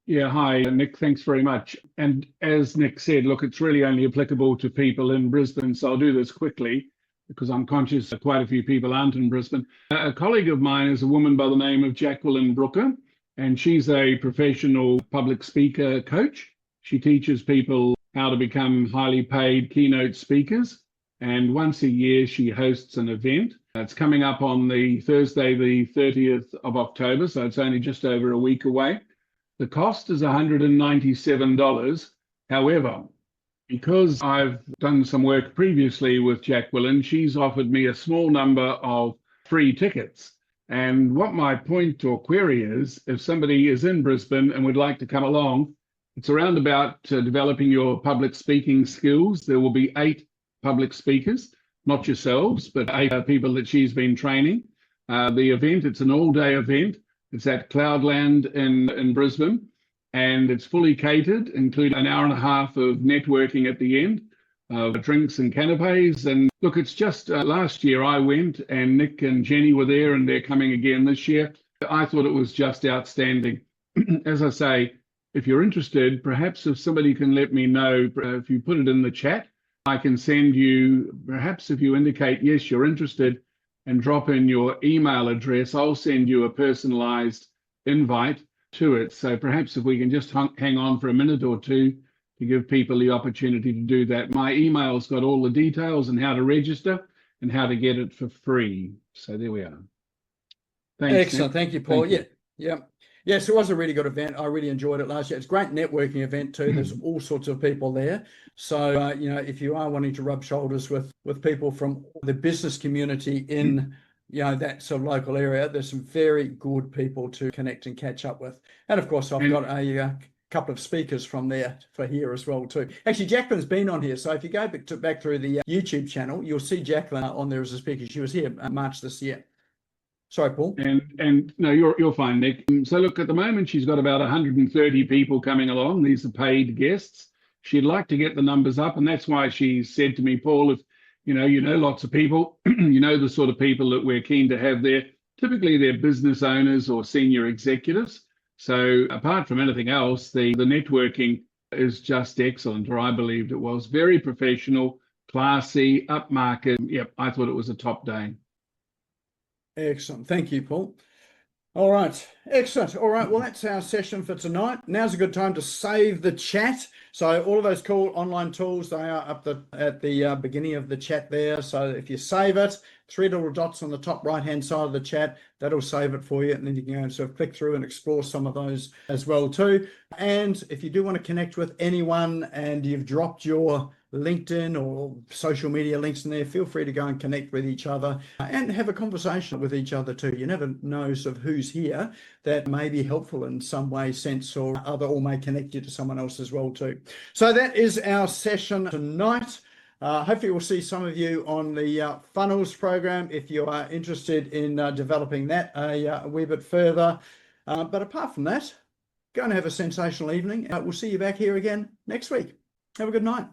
Yeah, hi, Nick. Thanks very much. And as Nick said, look, it's really only applicable to people in Brisbane. So I'll do this quickly because I'm conscious that quite a few people aren't in Brisbane. A colleague of mine is a woman by the name of Jacqueline Brooker, and she's a professional public speaker coach. She teaches people how to become highly paid keynote speakers. And once a year, she hosts an event. It's coming up on the Thursday, the 30th of October. So it's only just over a week away. The cost is $197. However, because I've done some work previously with Jacqueline, she's offered me a small number of free tickets. And what my point or query is, if somebody is in Brisbane and would like to come along, it's around about developing your public speaking skills. There will be 8 public speakers, not yourselves, but 8 people that she's been training. The event, it's an all-day event. It's at Cloudland in Brisbane, and it's fully catered, including an hour and a half of networking at the end, drinks and canapes. And look, it's just last year I went and Nick and Jenny were there, and they're coming again this year. I thought it was just outstanding. As I say, if you're interested, perhaps if somebody can let me know, if you put it in the chat, I can send you, perhaps if you indicate, yes, you're interested, and drop in your email address, I'll send you a personalized invite to it. So perhaps if we can just hang on for a minute or two to give people the opportunity to do that. My email's got all the details and how to register. and how to get it for free. So there we are. Thanks, excellent. Nick. Thank you, Paul. Thank you. Yeah. Yes, it was a really good event. I really enjoyed it last year. It's a great networking event too. There's all sorts of people there. So, if you are wanting to rub shoulders with people from the business community in, that sort of local area, there's some very good people to connect and catch up with. And of course, I've got a couple of speakers from there for here as well too. Actually, Jacqueline's been on here. So if you go back through the YouTube channel, you'll see Jacqueline on there as a speaker. She was here March this year. Sorry, Paul. And no, you're fine, Nick. So look, at the moment, she's got about 130 people coming along. These are paid guests. She'd like to get the numbers up, and that's why she said to me, Paul, if you know lots of people, the sort of people that we're keen to have there. Typically, they're business owners or senior executives. So apart from anything else, the networking is just excellent, or I believed it was. Very professional, classy, upmarket. Yep, I thought it was a top day. Excellent. Thank you, Paul. All right. Excellent. All right. Well, that's our session for tonight. Now's a good time to save the chat. So all of those cool online tools, they are up at the beginning of the chat there. So if you save it, 3 little dots on the top right-hand side of the chat, that'll save it for you. And then you can go and sort of click through and explore some of those as well too. And if you do want to connect with anyone and you've dropped your LinkedIn or social media links in there, feel free to go and connect with each other and have a conversation with each other too. You never know sort of who's here that may be helpful in some way, sense or other, or may connect you to someone else as well too. So that is our session tonight. Hopefully we'll see some of you on the funnels program if you are interested in developing that a wee bit further. But apart from that, go and have a sensational evening. We'll see you back here again next week. Have a good night.